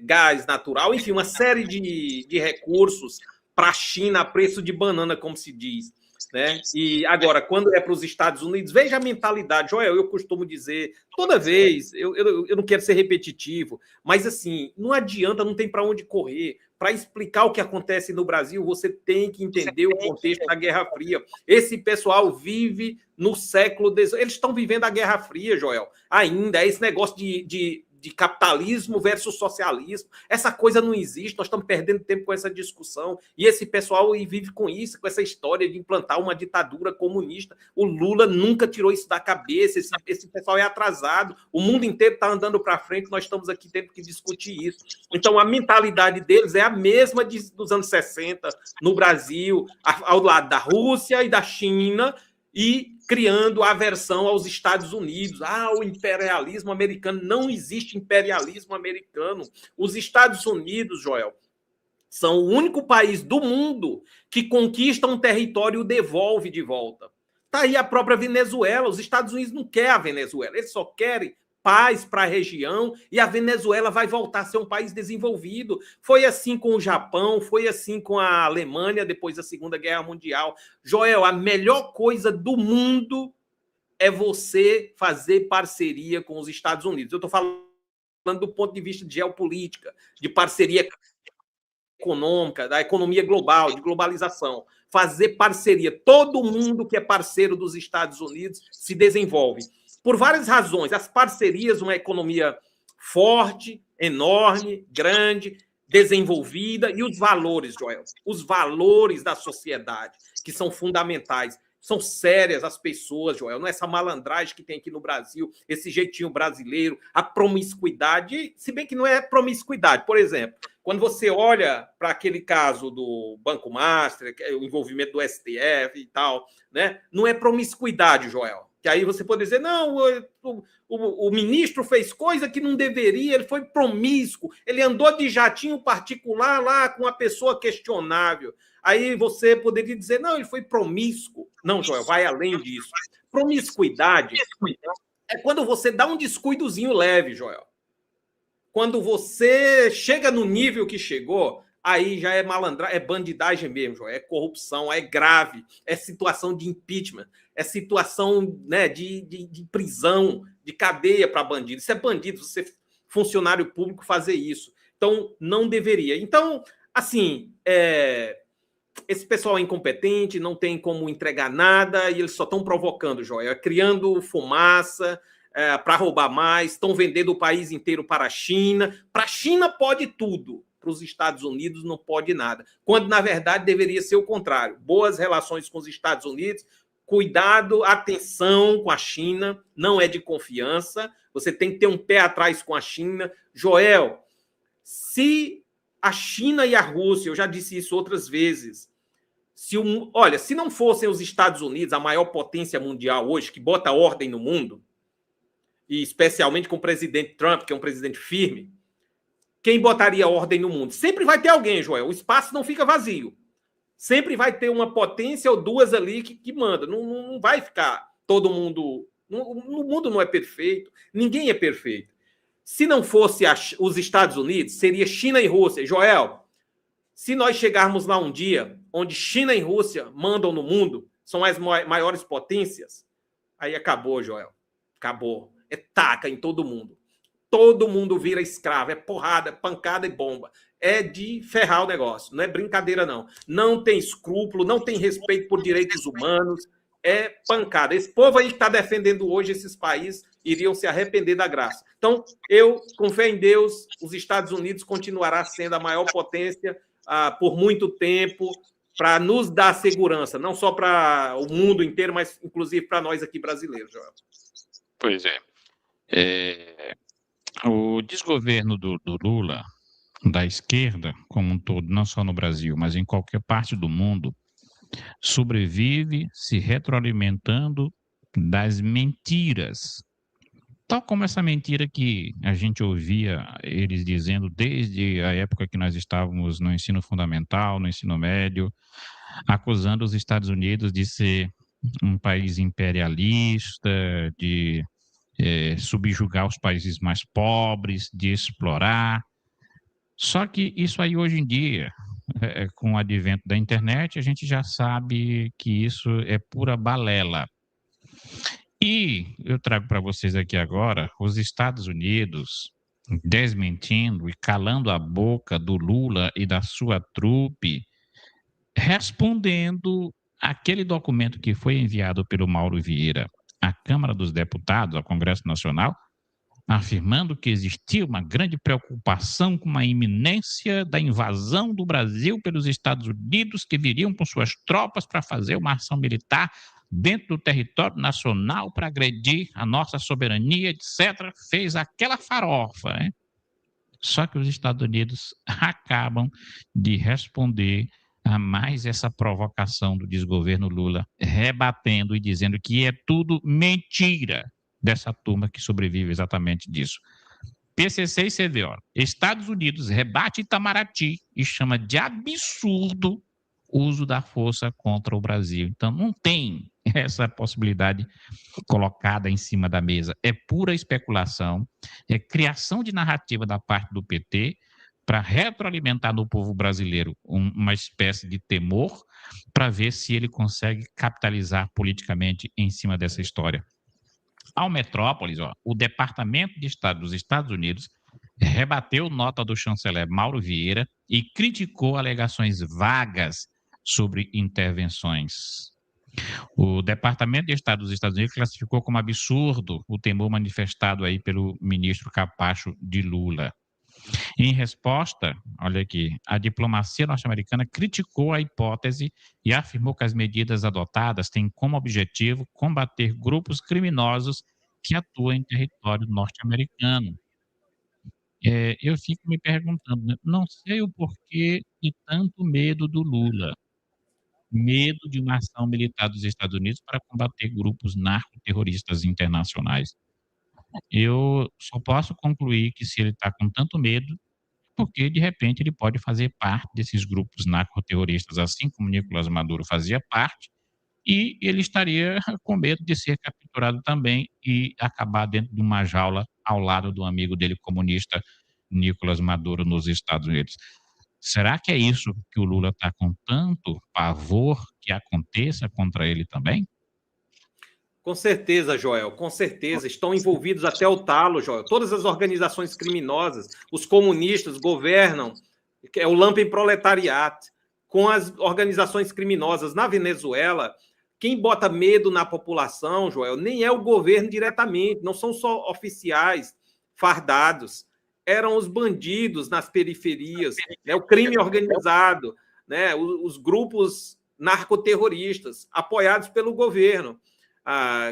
B: gás natural, enfim, uma série de recursos para a China a preço de banana, como se diz. né? E agora, quando é para os Estados Unidos, veja a mentalidade. Joel, eu costumo dizer, toda vez, eu não quero ser repetitivo, mas assim, não adianta, não tem para onde correr. Para explicar o que acontece no Brasil, você tem que entender o contexto da Guerra Fria. Esse pessoal vive no século XIX. Eles estão vivendo a Guerra Fria, Joel. Ainda, é esse negócio de capitalismo versus socialismo. Essa coisa não existe, nós estamos perdendo tempo com essa discussão. E esse pessoal vive com isso, com essa história de implantar uma ditadura comunista. O Lula nunca tirou isso da cabeça, esse pessoal é atrasado, o mundo inteiro está andando para frente, nós estamos aqui tendo que discutir isso. Então, a mentalidade deles é a mesma dos anos 60, no Brasil, ao lado da Rússia e da China, e criando aversão aos Estados Unidos. O imperialismo americano. Não existe imperialismo americano. Os Estados Unidos, Joel, são o único país do mundo que conquista um território e o devolve de volta. Está aí a própria Venezuela. Os Estados Unidos não querem a Venezuela, eles só querem paz para a região, e a Venezuela vai voltar a ser um país desenvolvido. Foi assim com o Japão, foi assim com a Alemanha depois da Segunda Guerra Mundial. Joel, a melhor coisa do mundo é você fazer parceria com os Estados Unidos. Eu estou falando do ponto de vista de geopolítica, de parceria econômica, da economia global, de globalização. Fazer parceria. Todo mundo que é parceiro dos Estados Unidos se desenvolve. Por várias razões. As parcerias, uma economia forte, enorme, grande, desenvolvida, e os valores, Joel, os valores da sociedade, que são fundamentais. São sérias as pessoas, Joel, não é essa malandragem que tem aqui no Brasil, esse jeitinho brasileiro, a promiscuidade, se bem que não é promiscuidade. Por exemplo, quando você olha para aquele caso do Banco Master, o envolvimento do STF e tal, né? Não é promiscuidade, Joel. Que aí você pode dizer, não, o ministro fez coisa que não deveria, ele foi promíscuo, ele andou de jatinho particular lá com uma pessoa questionável. Aí você poderia dizer, não, ele foi promíscuo. Não, Joel, vai além disso. Promiscuidade é quando você dá um descuidozinho leve, Joel. Quando você chega no nível que chegou, aí já é malandragem, é bandidagem mesmo, Joel, é corrupção, é grave, é situação de impeachment, é situação, né, de prisão, de cadeia para bandido. Isso é bandido, você, funcionário público, fazer isso. Então, não deveria. Então, assim, esse pessoal é incompetente, não tem como entregar nada, e eles só estão provocando, Joel, criando fumaça para roubar mais, estão vendendo o país inteiro para a China. Para a China pode tudo, para os Estados Unidos não pode nada. Quando, na verdade, deveria ser o contrário. Boas relações com os Estados Unidos, cuidado, atenção com a China, não é de confiança, você tem que ter um pé atrás com a China. Joel, se a China e a Rússia, eu já disse isso outras vezes, olha, se não fossem os Estados Unidos, a maior potência mundial hoje, que bota ordem no mundo, e especialmente com o presidente Trump, que é um presidente firme, quem botaria ordem no mundo? Sempre vai ter alguém, Joel, o espaço não fica vazio. Sempre vai ter uma potência ou duas ali que manda. Não vai ficar todo mundo... O mundo não é perfeito, ninguém é perfeito. Se não fosse os Estados Unidos, seria China e Rússia. Joel, se nós chegarmos lá um dia onde China e Rússia mandam no mundo, são as maiores potências, aí acabou, Joel. Acabou. É taca em todo mundo. Todo mundo vira escravo. É porrada, pancada e bomba. É de ferrar o negócio. Não é brincadeira, não. Não tem escrúpulo, não tem respeito por direitos humanos. É pancada. Esse povo aí que está defendendo hoje esses países iriam se arrepender da graça. Então, eu, com fé em Deus, os Estados Unidos continuará sendo a maior potência por muito tempo para nos dar segurança, não só para o mundo inteiro, mas inclusive para nós aqui brasileiros, Joel.
A: Pois é. O desgoverno do Lula, da esquerda como um todo, não só no Brasil, mas em qualquer parte do mundo, sobrevive se retroalimentando das mentiras. Tal como essa mentira que a gente ouvia eles dizendo desde a época que nós estávamos no ensino fundamental, no ensino médio, acusando os Estados Unidos de ser um país imperialista, de subjugar os países mais pobres, de explorar. Só que isso aí hoje em dia com o advento da internet, a gente já sabe que isso é pura balela. E eu trago para vocês aqui agora os Estados Unidos desmentindo e calando a boca do Lula e da sua trupe, respondendo aquele documento que foi enviado pelo Mauro Vieira à Câmara dos Deputados, ao Congresso Nacional, afirmando que existia uma grande preocupação com a iminência da invasão do Brasil pelos Estados Unidos, que viriam com suas tropas para fazer uma ação militar dentro do território nacional para agredir a nossa soberania, etc. Fez aquela farofa, né? Só que os Estados Unidos acabam de responder a mais essa provocação do desgoverno Lula, rebatendo e dizendo que é tudo mentira dessa turma que sobrevive exatamente disso. PCC e CDO. Estados Unidos rebate Itamaraty e chama de absurdo o uso da força contra o Brasil. Então, não tem essa possibilidade colocada em cima da mesa. É pura especulação, é criação de narrativa da parte do PT para retroalimentar no povo brasileiro uma espécie de temor para ver se ele consegue capitalizar politicamente em cima dessa história. Ao Metrópolis, o Departamento de Estado dos Estados Unidos rebateu nota do chanceler Mauro Vieira e criticou alegações vagas sobre intervenções. O Departamento de Estado dos Estados Unidos classificou como absurdo o temor manifestado aí pelo ministro Capacho de Lula. Em resposta, olha aqui, a diplomacia norte-americana criticou a hipótese e afirmou que as medidas adotadas têm como objetivo combater grupos criminosos que atuam em território norte-americano. Eu fico me perguntando, né? Não sei o porquê de tanto medo do Lula, medo de uma ação militar dos Estados Unidos para combater grupos narcoterroristas internacionais. Eu só posso concluir que se ele está com tanto medo, porque de repente ele pode fazer parte desses grupos narcoterroristas, assim como Nicolás Maduro fazia parte, e ele estaria com medo de ser capturado também e acabar dentro de uma jaula ao lado do amigo dele comunista, Nicolás Maduro, nos Estados Unidos. Será que é isso que o Lula está com tanto pavor que aconteça contra ele também?
B: Com certeza, Joel, com certeza. Estão envolvidos até o talo, Joel. Todas as organizações criminosas, os comunistas governam, que é o Lumpen Proletariat, com as organizações criminosas na Venezuela. Quem bota medo na população, Joel, nem é o governo diretamente, não são só oficiais fardados, eram os bandidos nas periferias, né, o crime organizado, né, os grupos narcoterroristas apoiados pelo governo.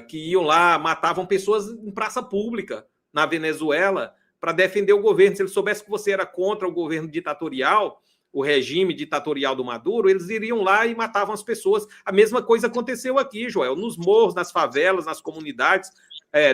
B: Que iam lá, matavam pessoas em praça pública na Venezuela para defender o governo. Se eles soubessem que você era contra o governo ditatorial, o regime ditatorial do Maduro, eles iriam lá e matavam as pessoas. A mesma coisa aconteceu aqui, Joel, nos morros, nas favelas, nas comunidades,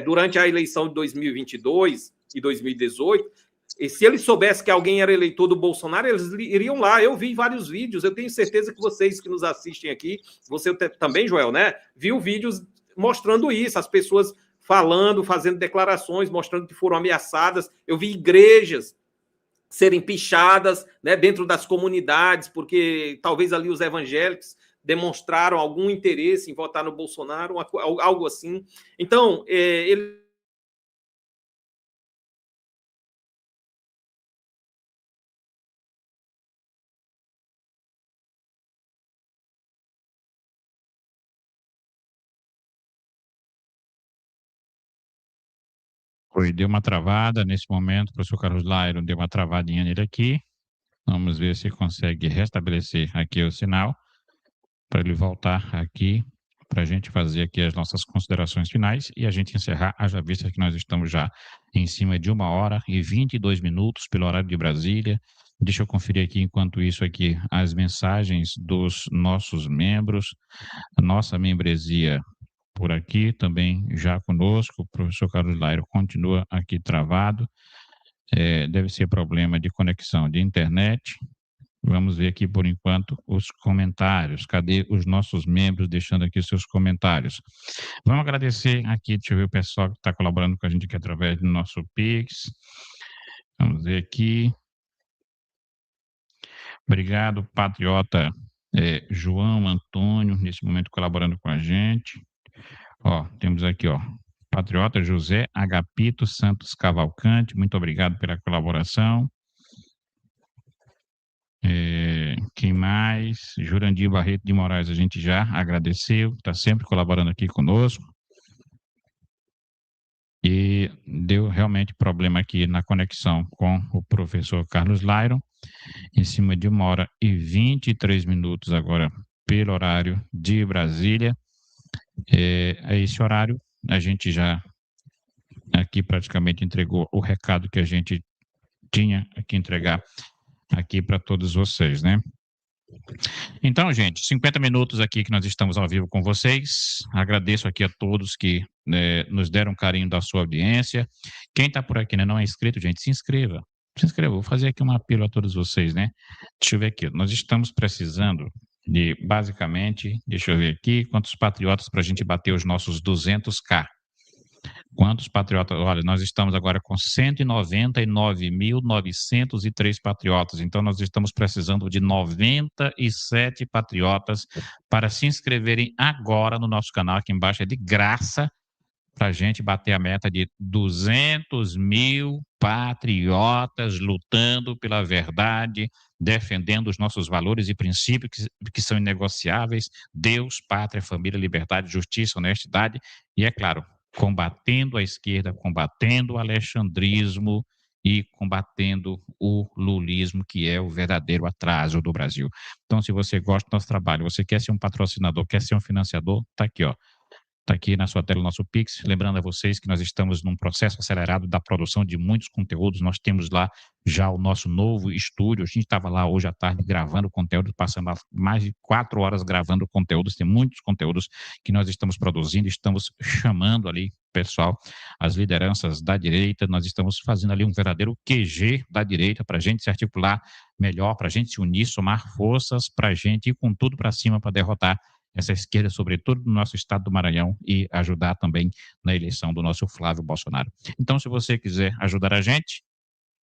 B: durante a eleição de 2022 e 2018. E se eles soubessem que alguém era eleitor do Bolsonaro, eles iriam lá. Eu vi vários vídeos, eu tenho certeza que vocês que nos assistem aqui, você também, Joel, né? Viu vídeos mostrando isso, as pessoas falando, fazendo declarações, mostrando que foram ameaçadas. Eu vi igrejas serem pichadas, né, dentro das comunidades, porque talvez ali os evangélicos demonstraram algum interesse em votar no Bolsonaro, algo assim. Então, ele
A: Deu uma travada nesse momento, o professor Carlos Lairo deu uma travadinha nele aqui. Vamos ver se consegue restabelecer aqui o sinal para ele voltar aqui, para a gente fazer aqui as nossas considerações finais e a gente encerrar, haja vista que nós estamos já em cima de 1h22 pelo horário de Brasília. Deixa eu conferir aqui, enquanto isso aqui, as mensagens dos nossos membros, a nossa membresia por aqui também já conosco. O professor Carlos Lairo continua aqui travado. Deve ser problema de conexão de internet. Vamos ver aqui, por enquanto, os comentários. Cadê os nossos membros deixando aqui seus comentários? Vamos agradecer aqui, deixa eu ver o pessoal que está colaborando com a gente aqui através do nosso Pix. Vamos ver aqui. Obrigado, patriota João Antônio, nesse momento colaborando com a gente. Ó, temos aqui, ó, patriota José Agapito Santos Cavalcante, muito obrigado pela colaboração. Quem mais? Jurandir Barreto de Moraes, a gente já agradeceu, está sempre colaborando aqui conosco. E deu realmente problema aqui na conexão com o professor Carlos Lyron, em cima de 1h23 agora, pelo horário de Brasília. A esse horário, a gente já aqui praticamente entregou o recado que a gente tinha que entregar aqui para todos vocês, né? Então, gente, 50 minutos aqui que nós estamos ao vivo com vocês. Agradeço aqui a todos que nos deram carinho da sua audiência. Quem está por aqui, né, não é inscrito, gente, se inscreva. Se inscreva. Vou fazer aqui um apelo a todos vocês, né? Deixa eu ver aqui. Nós estamos precisando de, basicamente, deixa eu ver aqui, quantos patriotas para a gente bater os nossos 200K. Quantos patriotas? Olha, nós estamos agora com 199.903 patriotas, então nós estamos precisando de 97 patriotas para se inscreverem agora no nosso canal, aqui embaixo é de graça, para a gente bater a meta de 200 mil patriotas lutando pela verdade, defendendo os nossos valores e princípios que são inegociáveis: Deus, pátria, família, liberdade, justiça, honestidade e, é claro, combatendo a esquerda, combatendo o alexandrismo e combatendo o lulismo, que é o verdadeiro atraso do Brasil. Então, se você gosta do nosso trabalho, você quer ser um patrocinador, quer ser um financiador, está aqui, ó. Está aqui na sua tela o nosso Pix. Lembrando a vocês que nós estamos num processo acelerado da produção de muitos conteúdos. Nós temos lá já o nosso novo estúdio. A gente estava lá hoje à tarde gravando conteúdo, passando mais de 4 horas gravando conteúdos. Tem muitos conteúdos que nós estamos produzindo, estamos chamando ali, pessoal, as lideranças da direita. Nós estamos fazendo ali um verdadeiro QG da direita para a gente se articular melhor, para a gente se unir, somar forças, para a gente ir com tudo para cima para derrotar essa esquerda, sobretudo no nosso estado do Maranhão, e ajudar também na eleição do nosso Flávio Bolsonaro. Então, se você quiser ajudar a gente,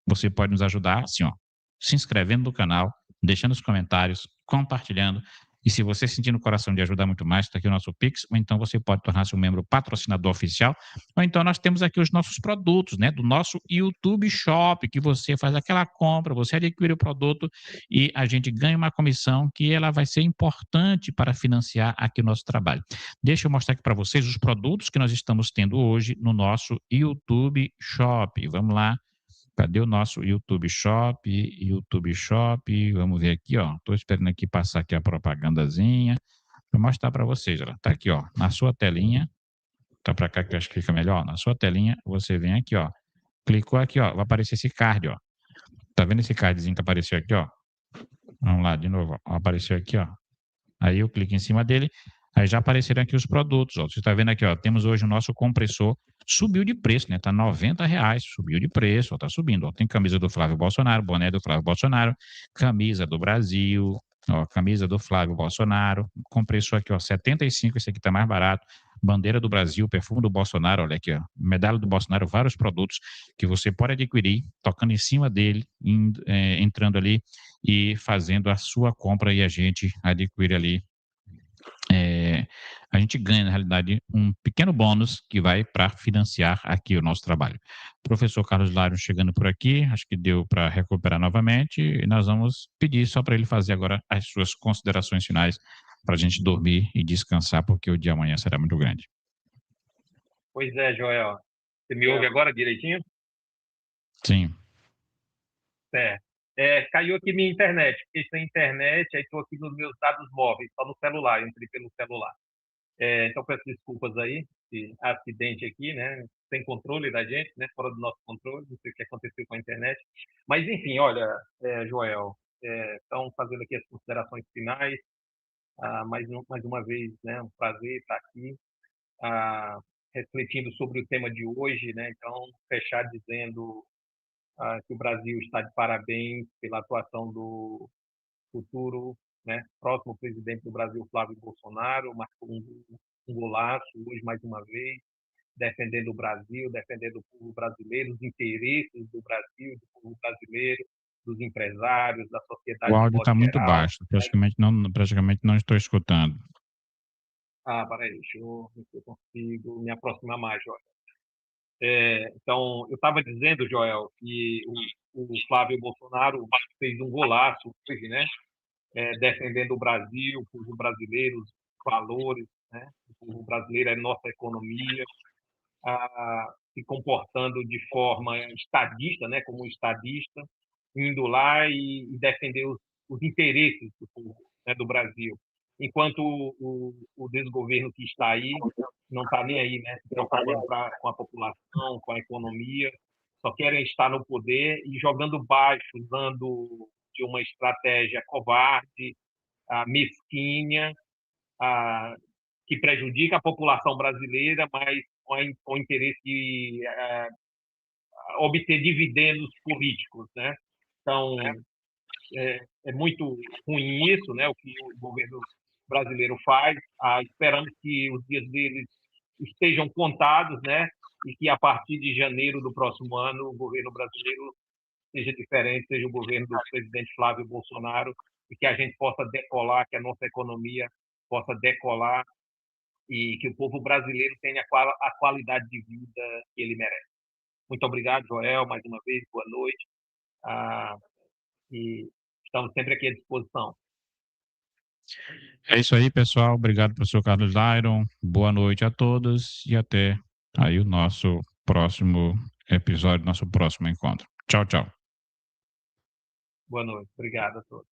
A: você pode nos ajudar assim, ó, se inscrevendo no canal, deixando os comentários, compartilhando. E se você sentir no coração de ajudar muito mais, está aqui o nosso Pix, ou então você pode tornar-se um membro patrocinador oficial, ou então nós temos aqui os nossos produtos, né, do nosso YouTube Shop, que você faz aquela compra, você adquire o produto e a gente ganha uma comissão que ela vai ser importante para financiar aqui o nosso trabalho. Deixa eu mostrar aqui para vocês os produtos que nós estamos tendo hoje no nosso YouTube Shop. Vamos lá. Cadê o nosso YouTube Shop? YouTube Shop, vamos ver aqui, ó. Estou esperando aqui passar aqui a propagandazinha. Vou mostrar para vocês, ó. Tá aqui, ó, na sua telinha. Tá para cá que eu acho que fica melhor. Na sua telinha, você vem aqui, ó. Clicou aqui, ó, vai aparecer esse card, ó. Tá vendo esse cardzinho que apareceu aqui, ó? Vamos lá, de novo, ó. Apareceu aqui, ó. Aí eu clico em cima dele, aí já apareceram aqui os produtos, ó. Você está vendo aqui, ó, temos hoje o nosso compressor, subiu de preço, né? Tá R$90, subiu de preço, ó, tá subindo, ó. Tem camisa do Flávio Bolsonaro, boné do Flávio Bolsonaro, camisa do Brasil, ó, camisa do Flávio Bolsonaro, compressor aqui, ó, 75, esse aqui tá mais barato, bandeira do Brasil, perfume do Bolsonaro, olha aqui, ó, medalha do Bolsonaro, vários produtos que você pode adquirir, tocando em cima dele, entrando ali e fazendo a sua compra e a gente adquire ali. A gente ganha, na realidade, um pequeno bônus que vai para financiar aqui o nosso trabalho. Professor Carlos Lyron chegando por aqui, acho que deu para recuperar novamente, e nós vamos pedir só para ele fazer agora as suas considerações finais para a gente dormir e descansar, porque o dia amanhã será muito grande.
D: Pois é, Joel. Você me ouve agora direitinho?
A: Sim.
D: Caiu aqui minha internet. Fiquei sem internet, aí estou aqui nos meus dados móveis, só no celular, eu entrei pelo celular. Então peço desculpas aí, esse acidente aqui, né? Sem controle da gente, né? Fora do nosso controle, não sei o que aconteceu com a internet. Mas, enfim, olha, Joel, estão fazendo aqui as considerações finais. Mais uma vez, né? Um prazer estar aqui, refletindo sobre o tema de hoje, né? Então, fechar dizendo que o Brasil está de parabéns pela atuação do futuro, né, próximo presidente do Brasil, Flávio Bolsonaro, marcou um golaço hoje, mais uma vez, defendendo o Brasil, defendendo o povo brasileiro, os interesses do Brasil, do povo brasileiro, dos empresários, da sociedade
A: O
D: de
A: áudio
D: modo
A: está muito
D: geral.
A: baixo, praticamente não estou escutando.
D: Peraí, deixa eu ver se eu consigo me aproximar mais, Joel. Então, eu estava dizendo, Joel, que o Flávio Bolsonaro fez um golaço hoje, né? Defendendo o Brasil, o povo brasileiro, os valores, né? O povo brasileiro é nossa economia, se comportando de forma estadista, né? Como estadista, indo lá e defender os interesses do povo, né? Do Brasil. Enquanto o desgoverno que está aí não está nem aí, né? Se preocupando com a população, com a economia, só querem estar no poder e jogando baixo, usando de uma estratégia covarde, mesquinha, que prejudica a população brasileira, mas com o interesse de obter dividendos políticos, né? Então, é muito ruim isso, né? O que o governo brasileiro faz. Esperamos que os dias deles estejam contados, né? E que a partir de janeiro do próximo ano o governo brasileiro seja diferente, seja o governo do presidente Flávio Bolsonaro, e que a gente possa decolar, que a nossa economia possa decolar e que o povo brasileiro tenha a qualidade de vida que ele merece. Muito obrigado, Joel, mais uma vez, boa noite. E estamos sempre aqui à disposição.
A: É isso aí, pessoal. Obrigado, professor Carlos Lyron. Boa noite a todos e até aí o nosso próximo episódio, nosso próximo encontro. Tchau, tchau.
D: Boa noite. Obrigado a todos.